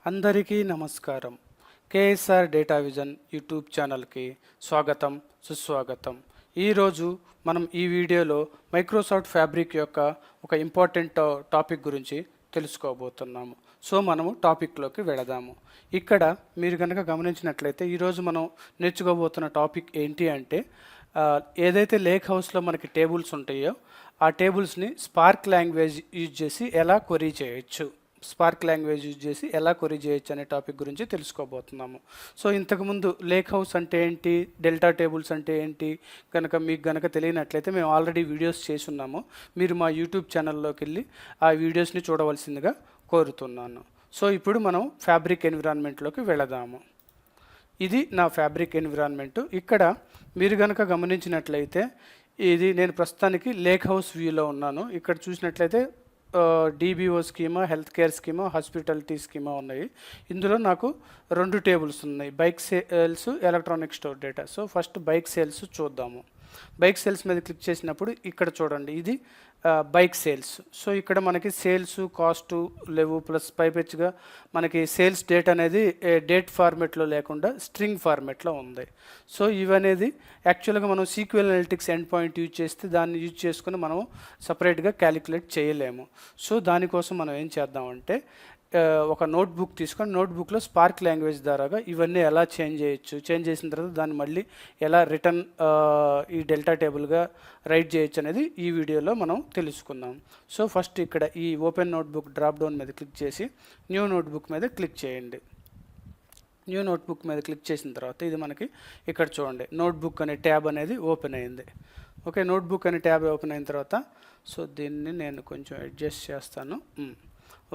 అందరికీ నమస్కారం. KSR data vision YouTube ఛానల్కి స్వాగతం, సుస్వాగతం. ఈరోజు మనం ఈ వీడియోలో మైక్రోసాఫ్ట్ ఫ్యాబ్రిక్ యొక్క ఒక ఇంపార్టెంట్ టాపిక్ గురించి తెలుసుకోబోతున్నాము. సో మనము టాపిక్లోకి వెళదాము. ఇక్కడ మీరు కనుక గమనించినట్లయితే ఈరోజు మనం నేర్చుకోబోతున్న టాపిక్ ఏంటి అంటే ఏదైతే లేక్ హౌస్లో మనకి టేబుల్స్ ఉంటాయో ఆ టేబుల్స్ని స్పార్క్ లాంగ్వేజ్ యూజ్ చేసి ఎలా క్వరీ చేయొచ్చు అనే టాపిక్ గురించి తెలుసుకోబోతున్నాము. సో ఇంతకుముందు లేక్ హౌస్ అంటే ఏంటి, డెల్టా టేబుల్స్ అంటే ఏంటి మీకు గనక తెలియనట్లయితే మేము ఆల్రెడీ వీడియోస్ చేసి ఉన్నాము. మీరు మా యూట్యూబ్ ఛానల్లోకి వెళ్ళి ఆ వీడియోస్ని చూడవలసిందిగా కోరుతున్నాను. సో ఇప్పుడు మనం ఫ్యాబ్రిక్ ఎన్విరాన్మెంట్లోకి వెళదాము. ఇది నా ఫ్యాబ్రిక్ ఎన్విరాన్మెంట్. ఇక్కడ మీరు కనుక గమనించినట్లయితే ఇది నేను ప్రస్తుతానికి లేక్ హౌస్ వ్యూలో ఉన్నాను. ఇక్కడ చూసినట్లయితే DBO schema, health care schema, hospitality schema ఉన్నాయి. ఇందులో నాకు 2 టేబుల్స్ ఉన్నాయి, bike sales, electronic store data. So first bike sales చూద్దాము. బైక్ సేల్స్ మీద క్లిక్ చేసినప్పుడు ఇక్కడ చూడండి, ఇది బైక్ సేల్స్. సో ఇక్కడ మనకి సేల్స్ కాస్ట్ లేవు, ప్లస్ పైపెచ్చుగా మనకి సేల్స్ డేట్ అనేది డేట్ ఫార్మెట్లో లేకుండా స్ట్రింగ్ ఫార్మెట్లో ఉంది. సో ఇవనేది యాక్చువల్గా మనం sequel analytics end point use చేస్తే దాన్ని యూజ్ చేసుకుని మనం సపరేట్గా క్యాలిక్యులేట్ చేయలేము. సో దానికోసం మనం ఏం చేద్దామంటే ఒక నోట్బుక్ తీసుకొని నోట్బుక్లో స్పార్క్ లాంగ్వేజ్ ద్వారాగా ఇవన్నీ ఎలా చేంజ్ చేసిన తర్వాత దాన్ని మళ్ళీ ఎలా రిటర్న్ ఈ డెల్టా టేబుల్గా రైట్ చేయొచ్చు అనేది ఈ వీడియోలో మనం తెలుసుకుందాం. సో ఫస్ట్ ఇక్కడ ఈ ఓపెన్ నోట్బుక్ డ్రాప్ డౌన్ మీద క్లిక్ చేసి న్యూ నోట్బుక్ మీద క్లిక్ చేయండి. న్యూ నోట్బుక్ మీద క్లిక్ చేసిన తర్వాత ఇది మనకి ఇక్కడ చూడండి నోట్బుక్ అనే ట్యాబ్ అనేది ఓపెన్ అయింది. ఓకే, నోట్బుక్ అనే ట్యాబ్ ఓపెన్ అయిన తర్వాత సో దీన్ని నేను కొంచెం అడ్జస్ట్ చేస్తాను.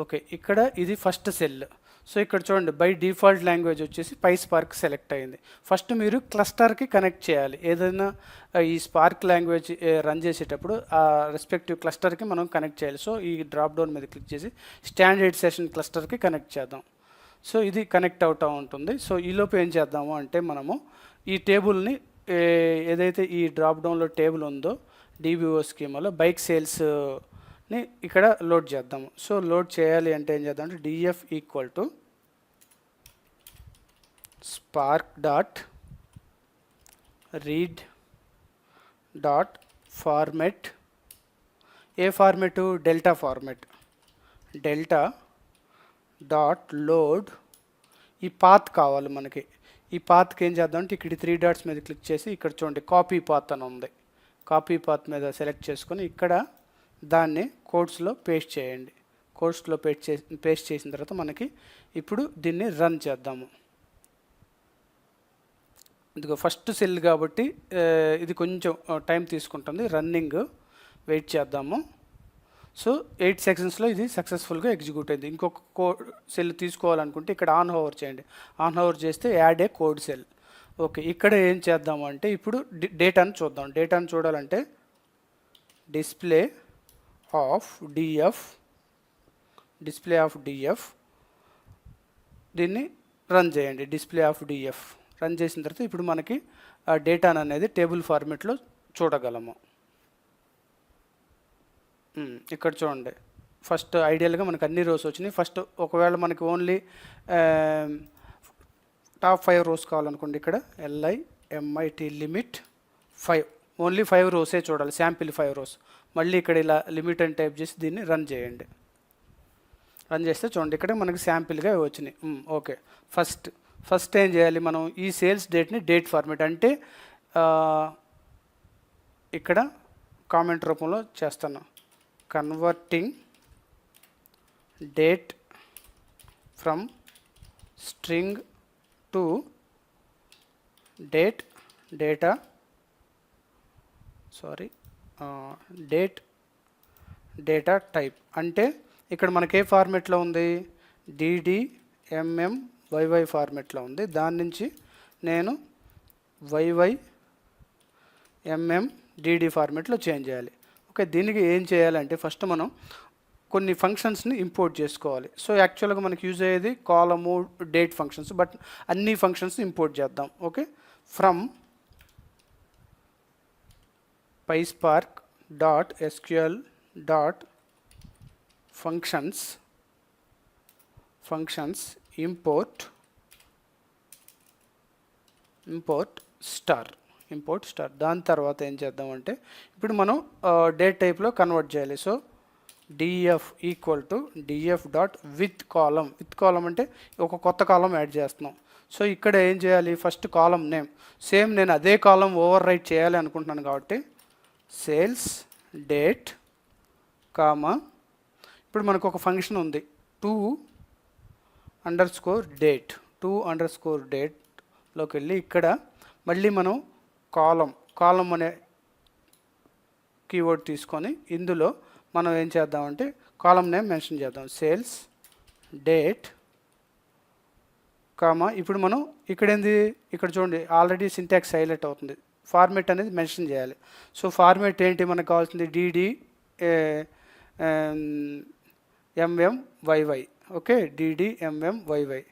ఓకే, ఇక్కడ ఇది ఫస్ట్ సెల్. సో ఇక్కడ చూడండి, బై డిఫాల్ట్ లాంగ్వేజ్ వచ్చేసి PySpark సెలెక్ట్ అయింది. ఫస్ట్ మీరు క్లస్టర్కి కనెక్ట్ చేయాలి. ఏదైనా ఈ స్పార్క్ లాంగ్వేజ్ రన్ చేసేటప్పుడు ఆ రెస్పెక్టివ్ క్లస్టర్కి మనం కనెక్ట్ చేయాలి. సో ఈ డ్రాప్ డౌన్ మీద క్లిక్ చేసి స్టాండర్డ్ సెషన్ క్లస్టర్కి కనెక్ట్ చేద్దాం. సో ఇది కనెక్ట్ అవుతూ ఉంటుంది. సో ఈలోపు ఏం చేద్దాము అంటే మనము ఈ టేబుల్ని ఏదైతే ఈ డ్రాప్ డౌన్లో టేబుల్ ఉందో డిబిఓ స్కీమాలో బైక్ సేల్స్ని ఇక్కడ లోడ్ చేద్దాము. సో లోడ్ చేయాలి అంటే ఏం చేద్దాం అంటే DF equal to spark dot read dot format. ఏ format? Delta format. Delta dot load. ఈ పాత్ కావాలి మనకి. ఈ పాత్కి ఏం చేద్దాం అంటే ఇక్కడ 3 డాట్స్ మీద క్లిక్ చేసి ఇక్కడ చూడండి కాపీ పాత్ అని ఉంది. కాపీ పాత్ మీద సెలెక్ట్ చేసుకొని ఇక్కడ దాన్ని కోడ్స్లో పేస్ట్ చేయండి. కోడ్స్లో పేస్ట్ చేసిన తర్వాత మనకి ఇప్పుడు దీన్ని రన్ చేద్దాము. ఇదిగో ఫస్ట్ సెల్ కాబట్టి ఇది కొంచెం టైం తీసుకుంటుంది. రన్నింగ్ వెయిట్ చేద్దాము. సో 8 సెకండ్స్లో ఇది సక్సెస్ఫుల్గా ఎగ్జిక్యూట్ అయింది. ఇంకొక సెల్ తీసుకోవాలనుకుంటే ఇక్కడ ఆన్ హోవర్ చేయండి. ఆన్ హోవర్ చేస్తే యాడ్ ఏ కోడ్ సెల్. ఓకే, ఇక్కడ ఏం చేద్దాము అంటే ఇప్పుడు డేటాను చూద్దాం. డేటాను చూడాలంటే డిస్ప్లే ఆఫ్ డిఎఫ్ దీన్ని రన్ చేయండి. డిస్ప్లే ఆఫ్ డిఎఫ్ రన్ చేసిన తర్వాత ఇప్పుడు మనకి ఆ డేటాను అనేది టేబుల్ ఫార్మెట్లో చూడగలము. ఇక్కడ చూడండి, ఫస్ట్ ఐడియల్గా మనకు అన్ని రోస్ వచ్చినాయి. ఫస్ట్ ఒకవేళ మనకి ఓన్లీ టాప్ 5 రోస్ కావాలనుకోండి, ఇక్కడ LIMIT లిమిట్ 5, ఓన్లీ 5 రోసే చూడాలి, శాంపిల్ 5 రోస్. మళ్ళీ ఇక్కడ ఇలా లిమిట్ అని టైప్ చేసి దీన్ని రన్ చేయండి. రన్ చేస్తే చూడండి ఇక్కడ మనకి శాంపిల్గా వచ్చినాయి. ఓకే, ఫస్ట్ ఏం చేయాలి మనం, ఈ సేల్స్ డేట్ని డేట్ ఫార్మేట్ అంటే ఇక్కడ కామెంట్ రూపంలో చేస్తాను. Converting date from string to data type. అంటే ఇక్కడ మనకి ఏ ఫార్మెట్లో ఉంది, DDMMYY ఫార్మెట్లో ఉంది. దాని నుంచి నేను YYMMDD ఫార్మెట్లో చేంజ్ చేయాలి. ఓకే, దీనికి ఏం చేయాలంటే ఫస్ట్ మనం కొన్ని ఫంక్షన్స్ని ఇంపోర్ట్ చేసుకోవాలి. సో యాక్చువల్గా మనకి యూజ్ అయ్యేది కాలము డేట్ ఫంక్షన్స్, బట్ అన్ని ఫంక్షన్స్ ఇంపోర్ట్ చేద్దాం. Okay, from PySpark dot SQL dot functions import star దాని తర్వాత ఏం చేద్దామంటే ఇప్పుడు మనం డేట్ టైప్లో కన్వర్ట్ చేయాలి. So DF equal to DF dot with column అంటే ఒక కొత్త కాలం యాడ్ చేస్తున్నాం. సో ఇక్కడ ఏం చేయాలి, ఫస్ట్ కాలం నేమ్ సేమ్ నేను అదే కాలం ఓవర్ రైట్ చేయాలి అనుకుంటున్నాను కాబట్టి సేల్స్ డేట్ కామా ఇప్పుడు మనకు ఒక ఫంక్షన్ ఉంది 2_date డేట్లోకి వెళ్ళి ఇక్కడ మళ్ళీ మనం కాలం అనే కీవర్డ్ తీసుకొని ఇందులో మనం ఏం చేద్దామంటే కాలం నేమ్ మెన్షన్ చేద్దాం సేల్స్ డేట్ కామా ఇప్పుడు మనం ఇక్కడ చూడండి ఆల్రెడీ సింటాక్స్ హైలైట్ అవుతుంది. ఫార్మేట్ అనేది మెన్షన్ చేయాలి. సో ఫార్మేట్ ఏంటి మనకు కావాల్సింది DD MMYY. Okay, DD MMYY.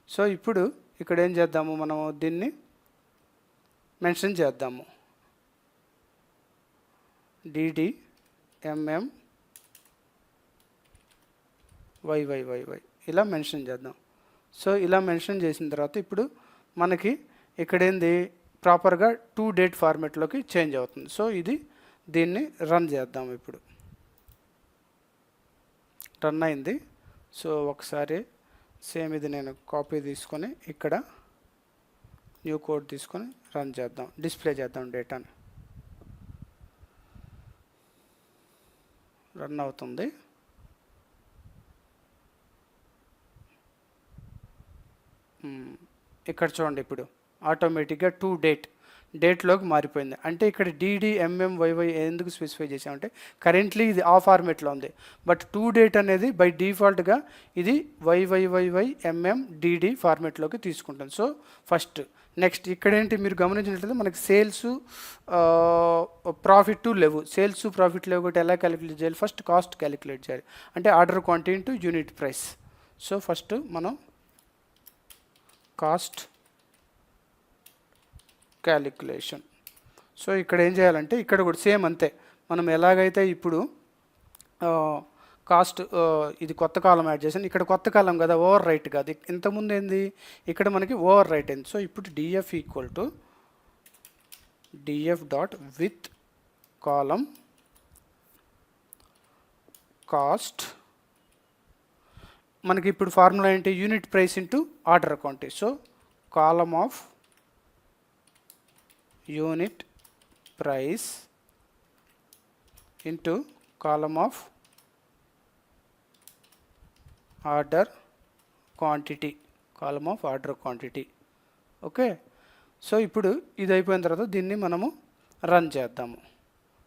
So ఇప్పుడు ఇక్కడ ఏం చేద్దాము, మనం దీన్ని మెన్షన్ చేద్దాము డిడి ఎంఎంవైవై ఇలా మెన్షన్ చేద్దాం. సో ఇలా మెన్షన్ చేసిన తర్వాత ఇప్పుడు మనకి ఇక్కడ ప్రాపర్గా డేట్ ఫార్మేట్లోకి చేంజ్ అవుతుంది. సో దీన్ని రన్ చేద్దాం. ఇప్పుడు రన్ అయింది. సో ఒకసారి సేమ్ ఇది నేను కాపీ తీసుకొని ఇక్కడ న్యూ కోడ్ తీసుకొని రన్ చేద్దాం, డిస్ప్లే చేద్దాం డేటాని. రన్ అవుతుంది. ఇక్కడ చూడండి ఇప్పుడు ఆటోమేటిక్గా డేట్లోకి మారిపోయింది. అంటే ఇక్కడ డిడి ఎంఎంవైవై ఎందుకు స్పెసిఫై చేసామంటే కరెంట్లీ ఇది ఆ ఫార్మేట్లో ఉంది, బట్ డేట్ అనేది బై డిఫాల్ట్గా ఇది వైవైవైవై ఎంఎం డిడి ఫార్మేట్లోకి తీసుకుంటుంది. సో ఫస్ట్ నెక్స్ట్ ఇక్కడ మీరు గమనించినట్లయితే మనకి సేల్స్ ప్రాఫిట్ లేవు. సేల్స్ ప్రాఫిట్ లేవు కాబట్టి ఎలా క్యాలిక్యులేట్ చేయాలి, ఫస్ట్ కాస్ట్ క్యాలిక్యులేట్ చేయాలి. అంటే order quantity into unit price. So first మనం కాస్ట్ క్యాలిక్యులేషన్. సో ఇక్కడ ఏం చేయాలంటే ఇక్కడ కూడా సేమ్ అంతే, మనం ఎలాగైతే ఇప్పుడు కాస్ట్ ఇది కొత్త కాలం యాడ్ చేసాను, ఇక్కడ కొత్త కాలం కదా, ఓవర్ రైట్ కాదు. ఇంతకుముందు ఇక్కడ మనకి ఓవర్ రైట్ అయింది. సో ఇప్పుడు DF equal to DF dot with column cost. మనకి ఇప్పుడు ఫార్ములా ఏంటి, unit price into order quantity. So column of unit price into column of order quantity. Okay, so ఇప్పుడు ఇది అయిపోయిన తర్వాత దీన్ని మనము రన్ చేద్దాము.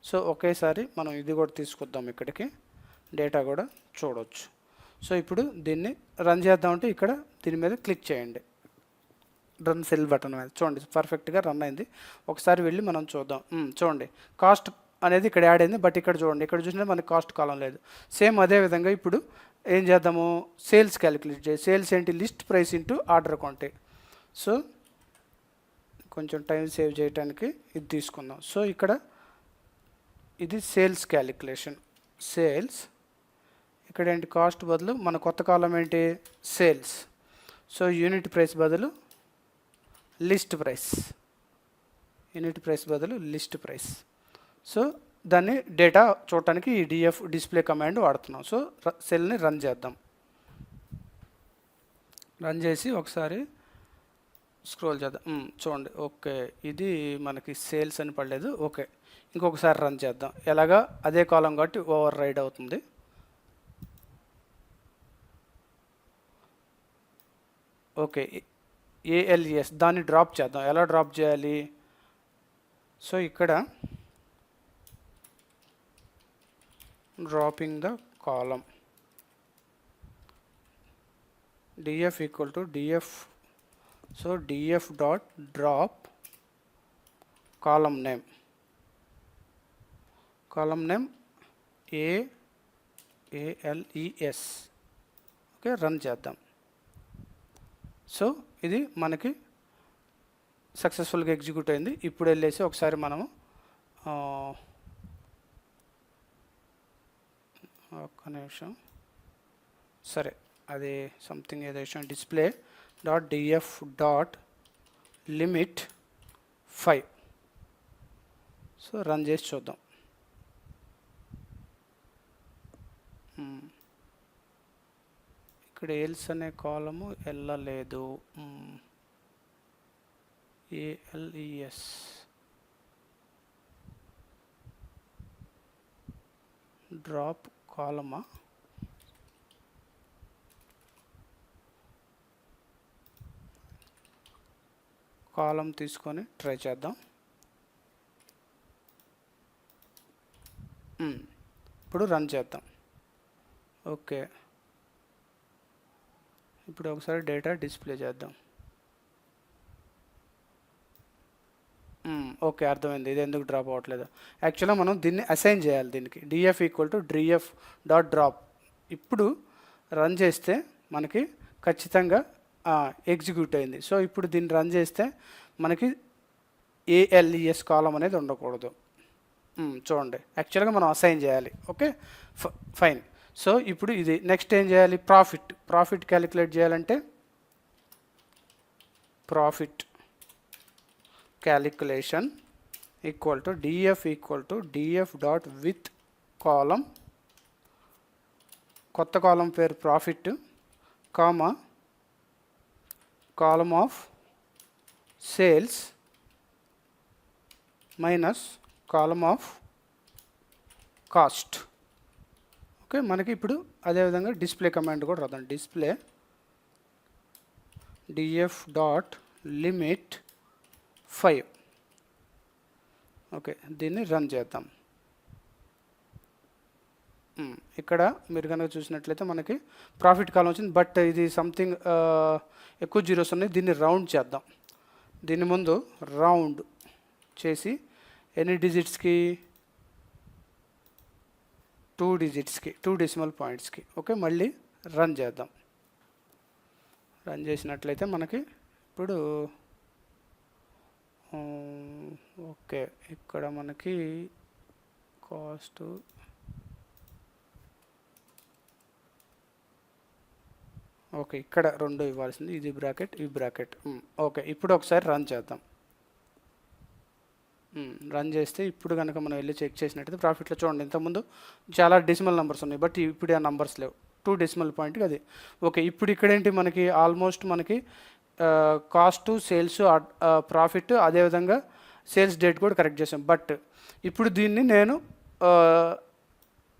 సో ఒకేసారి మనం ఇది కూడా తీసుకొద్దాం, ఇక్కడికి డేటా కూడా చూడవచ్చు. సో ఇప్పుడు దీన్ని రన్ చేద్దామంటే ఇక్కడ దీని మీద క్లిక్ చేయండి, రన్ సెల్ బటన్ మీద. చూడండి పర్ఫెక్ట్గా రన్ అయింది. ఒకసారి వెళ్ళి మనం చూద్దాం. చూడండి కాస్ట్ అనేది ఇక్కడ యాడ్ అయింది, బట్ ఇక్కడ చూడండి, ఇక్కడ చూసినా మనకి కాస్ట్ కాలం లేదు. సేమ్ అదే విధంగా ఇప్పుడు ఏం చేద్దాము, సేల్స్ క్యాలిక్యులేట్ చేయాలి. సేల్స్ ఏంటి, list price into order quantity. So కొంచెం టైం సేవ్ చేయడానికి ఇది తీసుకుందాం. సో ఇక్కడ ఇది సేల్స్ క్యాలిక్యులేషన్. సేల్స్ ఇక్కడ ఏంటి, కాస్ట్ బదులు మన కొత్త కాలం ఏంటి, సేల్స్. సో యూనిట్ ప్రైస్ బదులు లిస్ట్ ప్రైస్. సో దాన్ని డేటా చూడటానికి ఈ డిఎఫ్ డిస్ప్లే కమాండ్ వాడుతున్నాం. సో సెల్ని రన్ చేద్దాం. రన్ చేసి ఒకసారి స్క్రోల్ చేద్దాం. చూడండి, ఓకే ఇది మనకి సేల్స్ అని పడలేదు. ఓకే, ఇంకొకసారి రన్ చేద్దాం. ఎలాగా అదే కాలం కాబట్టి ఓవర్ రైడ్ అవుతుంది. ఓకే, ఏఎల్ఎస్ దాన్ని డ్రాప్ చేద్దాం. ఎలా డ్రాప్ చేయాలి, సో ఇక్కడ dropping the column DF equal to DF. So DF dot drop column name AALES. Okay, run చేద్దాం. సో ఇది మనకి సక్సెస్ఫుల్గా ఎగ్జిక్యూట్ అయింది. ఇప్పుడు వెళ్ళేసి ఒకసారి మనము ఒక్క నిమిషం, సరే అది సంథింగ్ ఏదో display dot DF dot limit 5. So run చేసి చూద్దాం. ఇక్కడ ఎల్స్ అనే కాలము వెళ్ళలేదు. ALES డ్రాప్ కాలమా? కాలం తీసుకొని ట్రై చేద్దాం. ఇప్పుడు రన్ చేద్దాం. ఓకే, ఇప్పుడు ఒకసారి డేటా డిస్ప్లే చేద్దాం. ఓకే, అర్థమైంది ఇది ఎందుకు డ్రాప్ అవ్వట్లేదు. యాక్చువల్గా మనం దీన్ని అసైన్ చేయాలి. దీనికి DF equal to DF dot drop. ఇప్పుడు రన్ చేస్తే మనకి ఖచ్చితంగా ఎగ్జిక్యూట్ అయింది. సో ఇప్పుడు దీన్ని రన్ చేస్తే మనకి ALES కాలం అనేది ఉండకూడదు. చూడండి, యాక్చువల్గా మనం అసైన్ చేయాలి. Okay, fine. సో ఇప్పుడు ఇది నెక్స్ట్ ఏం చేయాలి? ప్రాఫిట్ క్యాలిక్యులేట్ చేయాలంటే profit calculation equal to DF dot with column, కొత్త కాలం పేరు profit, comma column of sales minus column of cost. Okay, మనకి ఇప్పుడు అదేవిధంగా డిస్ప్లే కమాండ్ కూడా రాద్దాం. Display DF dot limit 5. Okay, దీన్ని రన్ చేద్దాం. ఇక్కడ మీరు కనుక చూసినట్లయితే మనకి ప్రాఫిట్ కాలం వచ్చింది. బట్ ఇది సంథింగ్ ఎక్కువ జీరోస్ ఉన్నాయి. దీన్ని రౌండ్ చేద్దాం. దీని ముందు రౌండ్ చేసి ఎన్ని డిజిట్స్కి? 2 డిజిట్స్కి, 2 డెసిమల్ పాయింట్స్కి. ఓకే, మళ్ళీ రన్ చేద్దాం. రన్ చేసినట్లయితే మనకి ఇప్పుడు ఓకే, ఇక్కడ మనకి కాస్ట్ ఓకే, ఇక్కడ 2 ఇవ్వాల్సింది, ఇది బ్రాకెట్, ఈ బ్రాకెట్. ఓకే, ఇప్పుడు ఒకసారి రన్ చేద్దాం. రన్ చేస్తే ఇప్పుడు కనుక మనం వెళ్ళి చెక్ చేసినట్టయితే ప్రాఫిట్లో చూడండి, ఇంతకుముందు చాలా డెసిమల్ నెంబర్స్ ఉన్నాయి, బట్ ఇప్పుడు ఆ నెంబర్స్ లేవు. 2 డెసిమల్ పాయింట్కి అది. ఓకే, ఇప్పుడు ఇక్కడేంటి మనకి ఆల్మోస్ట్ మనకి కాస్ట్, సేల్స్, ప్రాఫిట్, అదేవిధంగా సేల్స్ డేట్ కూడా కరెక్ట్ చేసాం. బట్ ఇప్పుడు దీన్ని నేను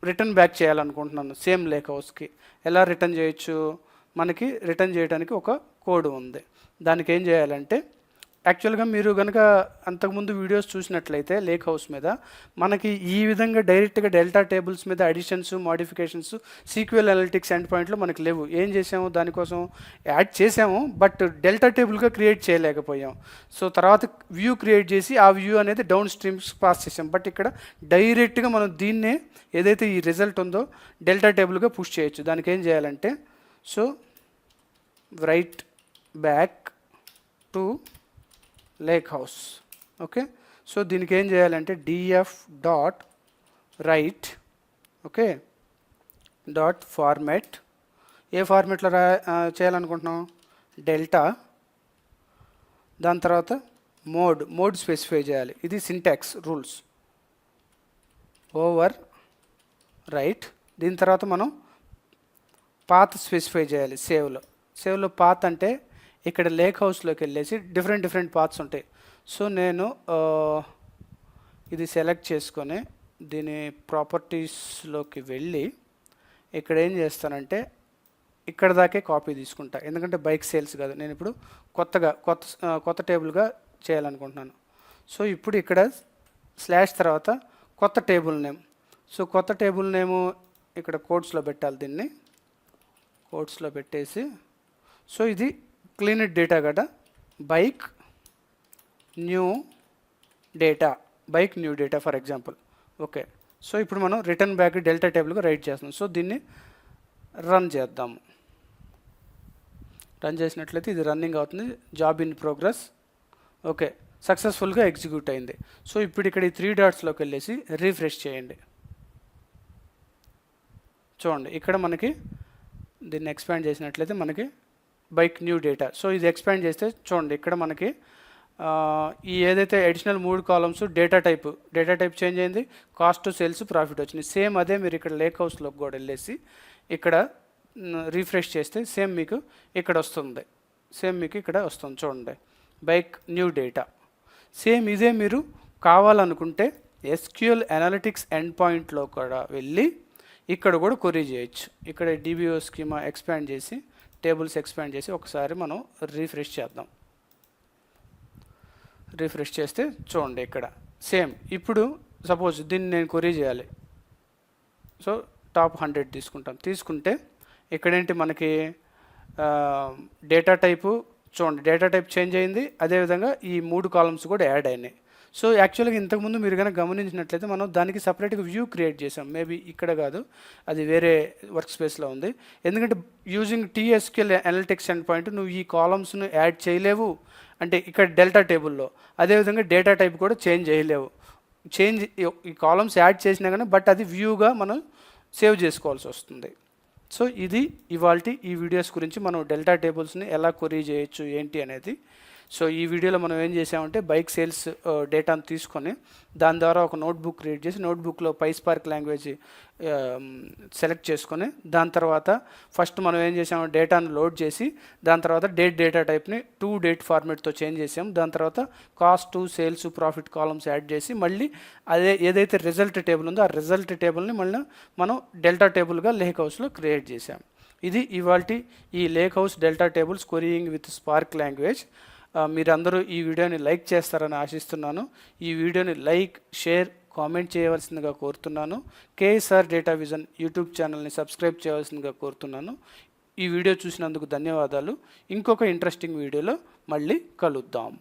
రిటర్న్ బ్యాక్ చేయాలనుకుంటున్నాను సేమ్ లేక్ హౌస్కి. ఎలా రిటర్న్ చేయొచ్చు? మనకి రిటర్న్ చేయడానికి ఒక కోడ్ ఉంది. దానికి ఏం చేయాలంటే, యాక్చువల్గా మీరు కనుక అంతకుముందు వీడియోస్ చూసినట్లయితే లేక్ హౌస్ మీద మనకి ఈ విధంగా డైరెక్ట్గా డెల్టా టేబుల్స్ మీద additions, modifications, SQL analytics end పాయింట్లో మనకి లేవు. ఏం చేసాము? దానికోసం యాడ్ చేసాము, బట్ డెల్టా టేబుల్గా క్రియేట్ చేయలేకపోయాం. సో తర్వాత వ్యూ క్రియేట్ చేసి ఆ వ్యూ అనేది డౌన్ స్ట్రీమ్స్ పాస్ చేసాం. బట్ ఇక్కడ డైరెక్ట్గా మనం దీన్నే ఏదైతే ఈ రిజల్ట్ ఉందో డెల్టా టేబుల్గా పుష్ చేయొచ్చు. దానికి ఏం చేయాలంటే, so write back to lakehouse. Okay, so దీనికి ఏం చేయాలంటే DF dot write, okay, dot format. ఏ ఫార్మాట్లో చేయాలనుకుంటున్నాం? డెల్టా. దాని తర్వాత మోడ్ స్పెసిఫై చేయాలి. ఇది సింటాక్స్ రూల్స్. Over right. దీని తర్వాత మనం పాత్ స్పెసిఫై చేయాలి. సేవ్లో పాత్ అంటే ఇక్కడ లేక్ హౌస్లోకి వెళ్ళేసి డిఫరెంట్ పాత్స్ ఉంటాయి. సో నేను ఇది సెలెక్ట్ చేసుకొని దీని ప్రాపర్టీస్లోకి వెళ్ళి ఇక్కడ ఏం చేస్తానంటే ఇక్కడ దాకే కాపీ తీసుకుంటా, ఎందుకంటే బైక్ సేల్స్ కాదు. నేను ఇప్పుడు కొత్త టేబుల్గా చేయాలనుకుంటున్నాను. సో ఇప్పుడు ఇక్కడ స్లాష్ తర్వాత కొత్త టేబుల్ నేమ్. సో కొత్త టేబుల్ నేము ఇక్కడ కోడ్స్లో పెట్టాలి. దీన్ని కోడ్స్లో పెట్టేసి, సో ఇది క్లీన్ ఇట్ డేటా కదా, bike new data for example. Okay, so ఇప్పుడు మనం రిటర్న్ బ్యాక్ డెల్టా టేబుల్గా రైట్ చేస్తున్నాం. సో దీన్ని రన్ చేద్దాము. రన్ చేసినట్లయితే ఇది రన్నింగ్ అవుతుంది. Job in progress. ఓకే, సక్సెస్ఫుల్గా ఎగ్జిక్యూట్ అయింది. సో ఇప్పుడు ఇక్కడ ఈ 3 డాట్స్లోకి వెళ్ళేసి రీఫ్రెష్ చేయండి. చూడండి, ఇక్కడ మనకి దీన్ని ఎక్స్పాండ్ చేసినట్లయితే మనకి బైక్ న్యూ డేటా. సో ఇది ఎక్స్పాండ్ చేస్తే చూడండి ఇక్కడ మనకి ఈ ఏదైతే additional 3 columns data type change అయింది, కాస్ట్, సేల్స్, ప్రాఫిట్ వచ్చింది. సేమ్ అదే మీరు ఇక్కడ లేక్ హౌస్లోకి కూడా వెళ్ళేసి ఇక్కడ రీఫ్రెష్ చేస్తే సేమ్ మీకు ఇక్కడ వస్తుంది. చూడండి బైక్ న్యూ డేటా. సేమ్ ఇదే మీరు కావాలనుకుంటే SQL అనలిటిక్స్ ఎండ్ పాయింట్లో కూడా వెళ్ళి ఇక్కడ కూడా క్వరీ చేయొచ్చు. ఇక్కడ DBO స్కీమా ఎక్స్పాండ్ చేసి టేబుల్స్ ఎక్స్పాండ్ చేసి ఒకసారి మనం రీఫ్రెష్ చేద్దాం. రీఫ్రెష్ చేస్తే చూడండి ఇక్కడ సేమ్. ఇప్పుడు సపోజ్ దీన్ని నేను క్వరీ చేయాలి. సో టాప్ 100 తీసుకుంటే ఇక్కడేంటి మనకి డేటా టైపు చూడండి, డేటా టైప్ చేంజ్ అయింది. అదేవిధంగా ఈ 3 కాలమ్స్ కూడా యాడ్ అయినాయి. సో యాక్చువల్గా ఇంతకుముందు మీరు కనుక గమనించినట్లయితే మనం దానికి సపరేట్గా వ్యూ క్రియేట్ చేసాం. మేబీ ఇక్కడ కాదు, అది వేరే వర్క్ స్పేస్లో ఉంది. ఎందుకంటే using TSQL analytics end point నువ్వు ఈ కాలమ్స్ను యాడ్ చేయలేవు అంటే ఇక్కడ డెల్టా టేబుల్లో. అదేవిధంగా డేటా టైప్ కూడా చేంజ్ చేయలేవు. ఈ కాలమ్స్ యాడ్ చేసినా కానీ బట్ అది వ్యూగా మనం సేవ్ చేసుకోవాల్సి వస్తుంది. సో ఇది ఇవాల్టి ఈ వీడియోస్ గురించి మనం డెల్టా టేబుల్స్ని ఎలా క్వరీ చేయొచ్చు ఏంటి అనేది. సో ఈ వీడియోలో మనం ఏం చేసామంటే బైక్ సేల్స్ డేటాను తీసుకొని దాని ద్వారా ఒక నోట్బుక్ క్రియేట్ చేసి నోట్బుక్లో PySpark లాంగ్వేజ్ సెలెక్ట్ చేసుకొని దాని తర్వాత ఫస్ట్ మనం ఏం చేసాము డేటాను లోడ్ చేసి దాని తర్వాత డేటా టైప్ని టు డేట్ ఫార్మేట్తో చేంజ్ చేసాము. దాని తర్వాత cost, sales, profit columns add చేసి మళ్ళీ అదే ఏదైతే రిజల్ట్ టేబుల్ ఉందో ఆ రిజల్ట్ టేబుల్ని మళ్ళీ మనం డెల్టా టేబుల్గా లేక్ హౌస్లో క్రియేట్ చేసాం. ఇది ఇవాల్టి ఈ lakehouse delta tables querying with Spark language. మీరందరూ ఈ వీడియోని లైక్ చేస్తారని ఆశిస్తున్నాను. ఈ వీడియోని లైక్, షేర్, కామెంట్ చేయవలసిందిగా కోరుతున్నాను. KSR డేటా విజన్ యూట్యూబ్ ఛానల్ని సబ్స్క్రైబ్ చేయవలసిందిగా కోరుతున్నాను. ఈ వీడియో చూసినందుకు ధన్యవాదాలు. ఇంకొక ఇంట్రెస్టింగ్ వీడియోలో మళ్ళీ కలుద్దాం.